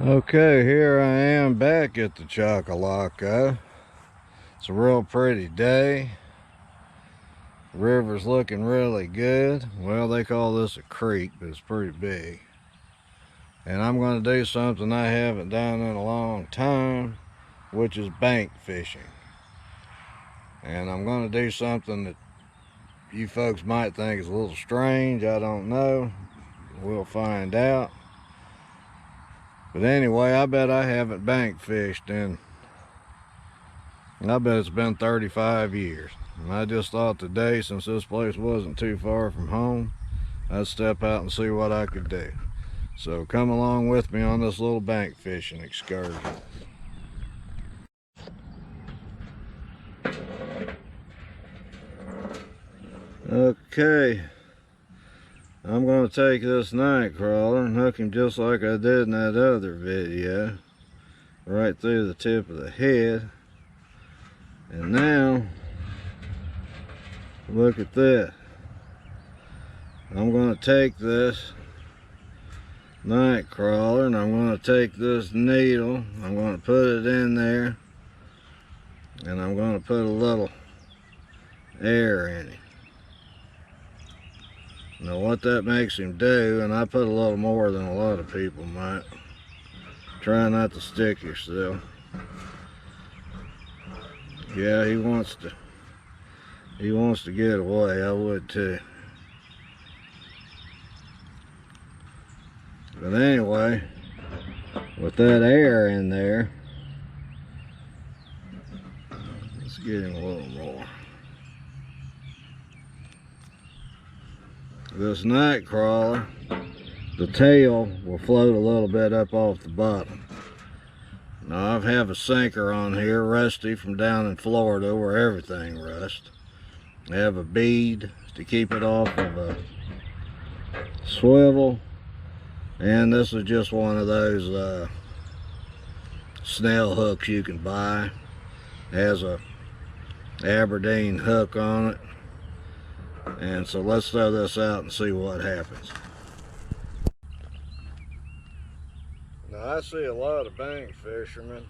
Okay, here I am back at the Chocolaco. It's a real pretty day. The river's looking really good. Well, they call this a creek, but it's pretty big. And I'm going to do something I haven't done in a long time, which is bank fishing. And I'm going to do something that you folks might think is a little strange. I don't know. We'll find out. But anyway, I bet I haven't bank fished in, I bet it's been 35 years. And I just thought today, since this place wasn't too far from home, I'd step out and see what I could do. So come along with me on this little bank fishing excursion. Okay, I'm going to take this Nightcrawler and hook him just like I did in that other video, right through the tip of the head. And now, look at that. I'm going to take this Nightcrawler and I'm going to take this needle, I'm going to put it in there, and I'm going to put a little air in it. Now what that makes him do, and I put a little more than a lot of people might, try not to stick yourself. Yeah, he wants to get away. I would too. But anyway, with that air in there, let's get him a little more. This Nightcrawler, the tail will float a little bit up off the bottom. Now I have a sinker on here, rusty from down in Florida where everything rusts. I have a bead to keep it off of a swivel, and this is just one of those snell hooks you can buy. It has a Aberdeen hook on it. And so let's throw this out and see what happens. Now I see a lot of bank fishermen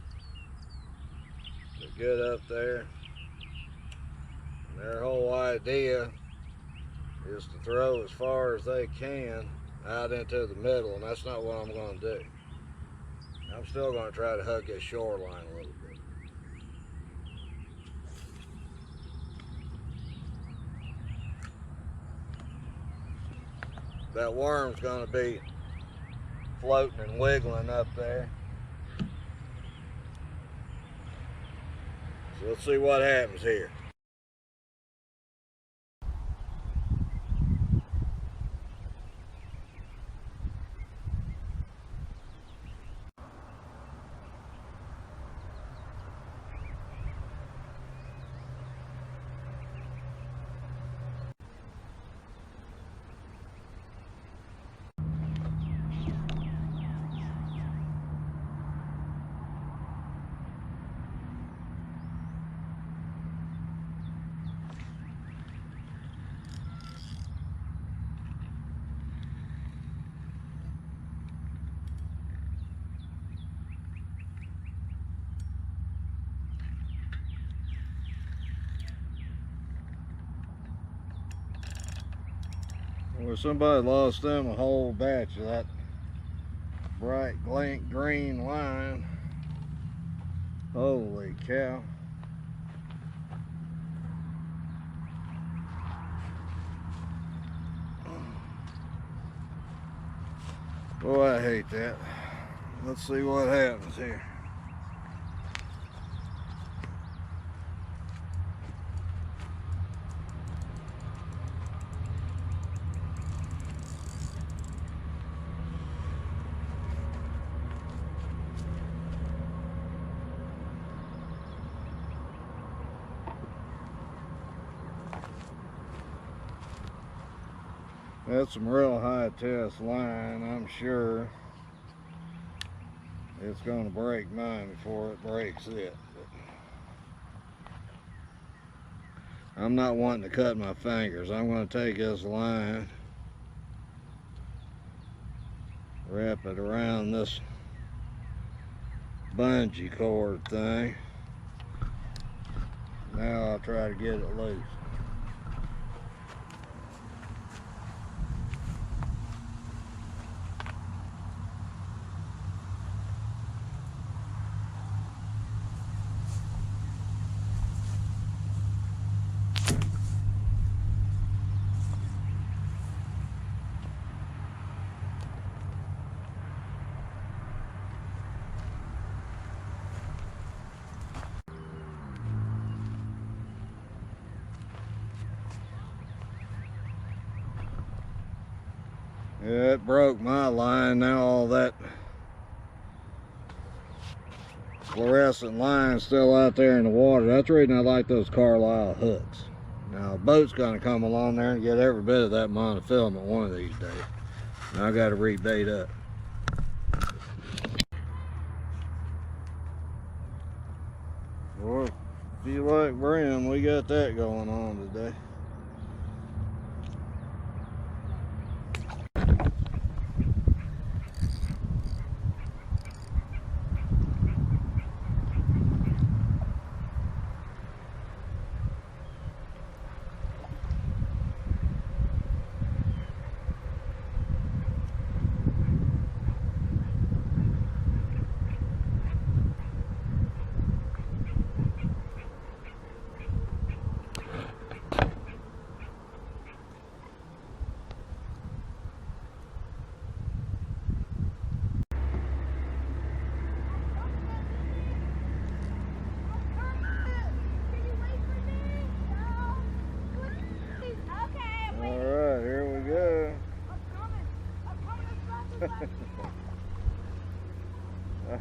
that get up there, and their whole idea is to throw as far as they can out into the middle, and that's not what I'm going to do. I'm still going to try to hug this shoreline a little bit. That worm's going to be floating and wiggling up there. So let's see what happens here. Well, somebody lost them a whole batch of that bright green line. Holy cow. Boy, I hate that. Let's see what happens here. That's some real high test line. I'm sure it's going to break mine before it breaks it. But I'm not wanting to cut my fingers. I'm going to take this line, wrap it around this bungee cord thing. Now I'll try to get it loose. Yeah, it broke my line. Now all that fluorescent line is still out there in the water. That's the reason I like those Carlisle hooks. Now a boat's gonna come along there and get every bit of that monofilament one of these days. Now I gotta rebait up. Well, if you like brim, we got that going on today.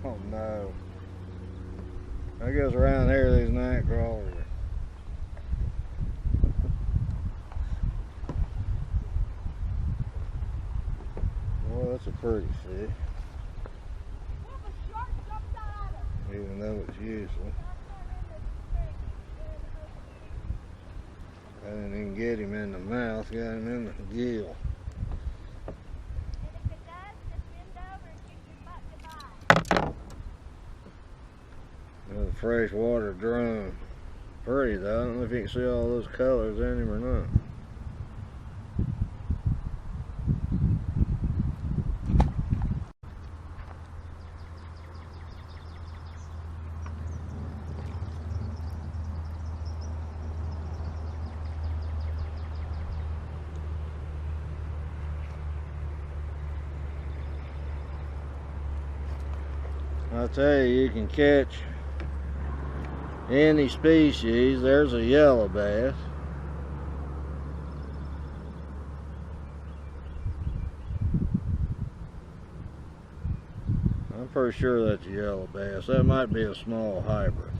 Oh no. I guess around here these Nighcrawlers. Well, that's a pretty fish. Even though it's useless. I didn't even get him in the mouth, got him in the gill. Another freshwater drum. Pretty though. I don't know if you can see all those colors in him or not. I'll tell you, you can catch any species. There's a yellow bass. I'm pretty sure that's a yellow bass. That might be a small hybrid.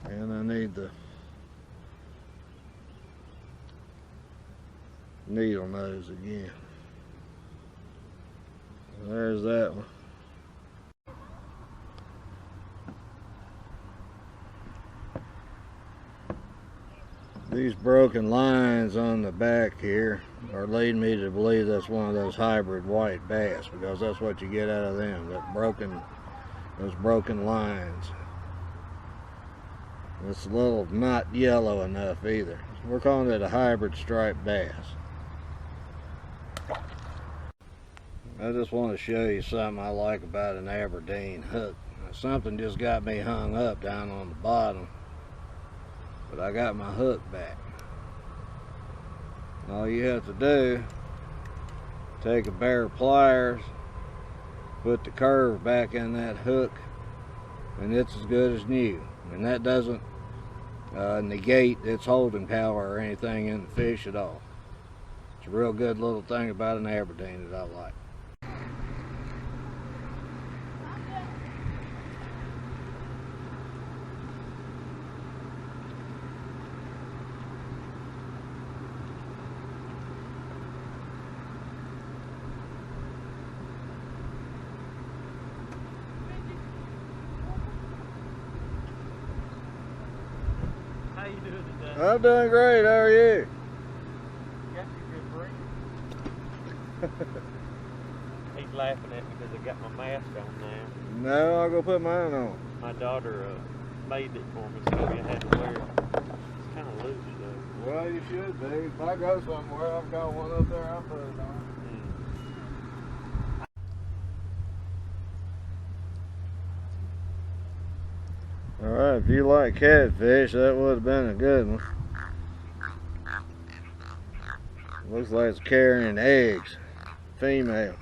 And I need the needle nose again. There's that one. These broken lines on the back here are leading me to believe that's one of those hybrid white bass, because that's what you get out of them, those broken lines. It's a little not yellow enough either. We're calling it a hybrid striped bass. I just want to show you something I like about an Aberdeen hook. Something just got me hung up down on the bottom, but I got my hook back. All you have to do, take a pair of pliers, put the curve back in that hook, and it's as good as new. And that doesn't negate its holding power or anything in the fish at all. It's a real good little thing about an Aberdeen that I like. How you doing today? I'm doing great. How are you? Got your good break? He's laughing at me because I got my mask on now. No, I'll go put mine on. My daughter made it for me, so I had to wear it. It's kind of loose though. Well, you should be. If I go somewhere, I've got one up there, I'll put it on. Alright, if you like catfish, that would have been a good one. Looks like it's carrying eggs. Female.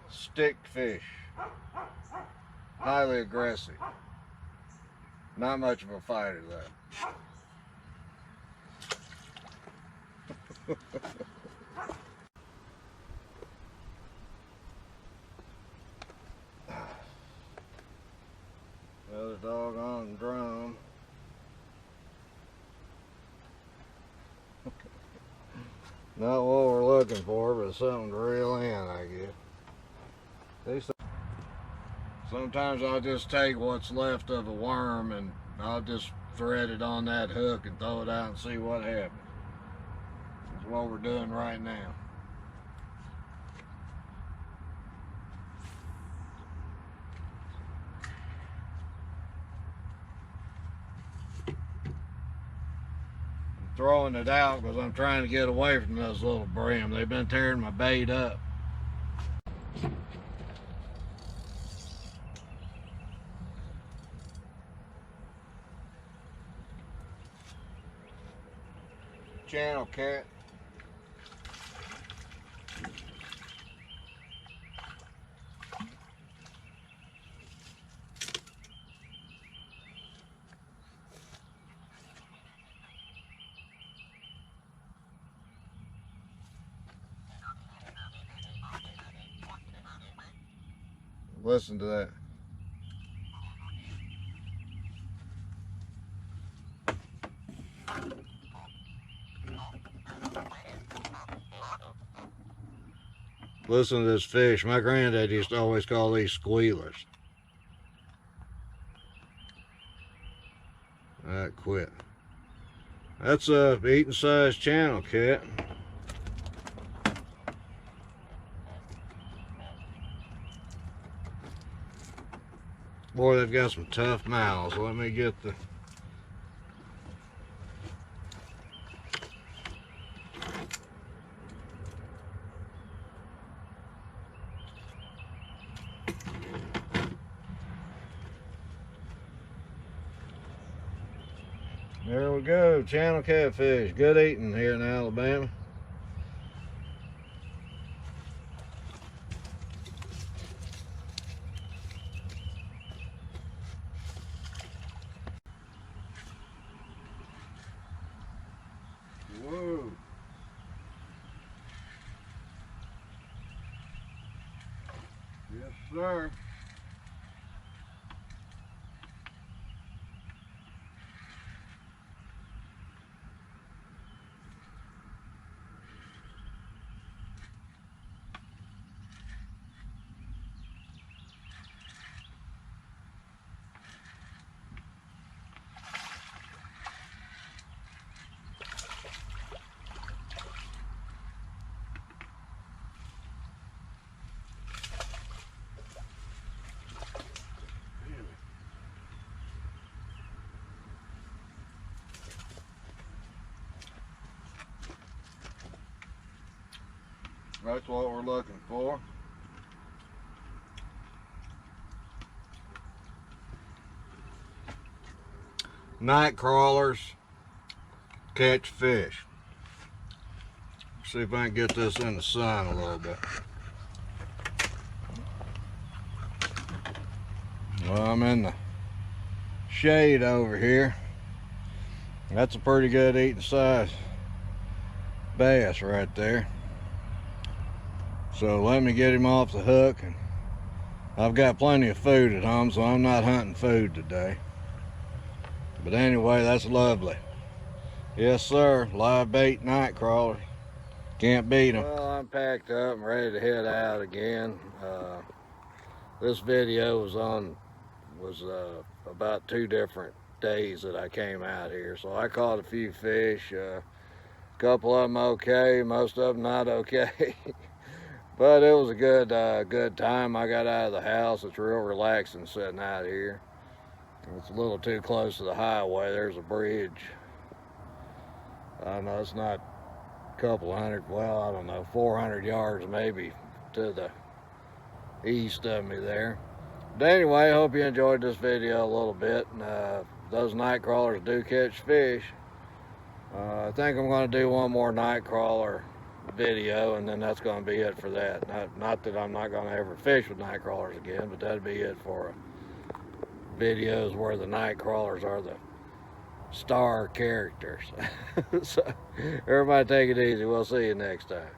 Stick fish. Highly aggressive. Not much of a fighter though. Another doggone drum. Not what we're looking for, but something to reel in, I guess. Sometimes I'll just take what's left of a worm and I'll just thread it on that hook and throw it out and see what happens. That's what we're doing right now. Throwing it out because I'm trying to get away from those little brim. They've been tearing my bait up. Channel cat. Listen to that. Listen to this fish. My granddad used to always call these squealers. Alright, quit. That's a eating size channel cat. Boy, they've got some tough mouths. Let me get the... There we go, channel catfish. Good eating here in Alabama. Whoa. Yes, sir. That's what we're looking for. Nighcrawlers catch fish. See if I can get this in the sun a little bit. Well, I'm in the shade over here. That's a pretty good eating size bass right there. So let me get him off the hook, and I've got plenty of food at home, so I'm not hunting food today. But anyway, that's lovely. Yes, sir. Live bait Nightcrawler. Can't beat them. Well, I'm packed up and ready to head out again. This video was about 2 different days that I came out here. So I caught a few fish, a couple of them okay, most of them not okay. But it was a good time. I got out of the house. It's real relaxing sitting out here. It's a little too close to the highway. There's a bridge. I don't know, it's not a couple hundred, well, I don't know, 400 yards maybe to the east of me there. But anyway, I hope you enjoyed this video a little bit. Those night crawlers do catch fish. I think I'm going to do one more night crawler video, and then that's going to be it for that. Not that I'm not going to ever fish with night crawlers again, but that'll be it for videos where the night crawlers are the star characters. So everybody take it easy. We'll see you next time.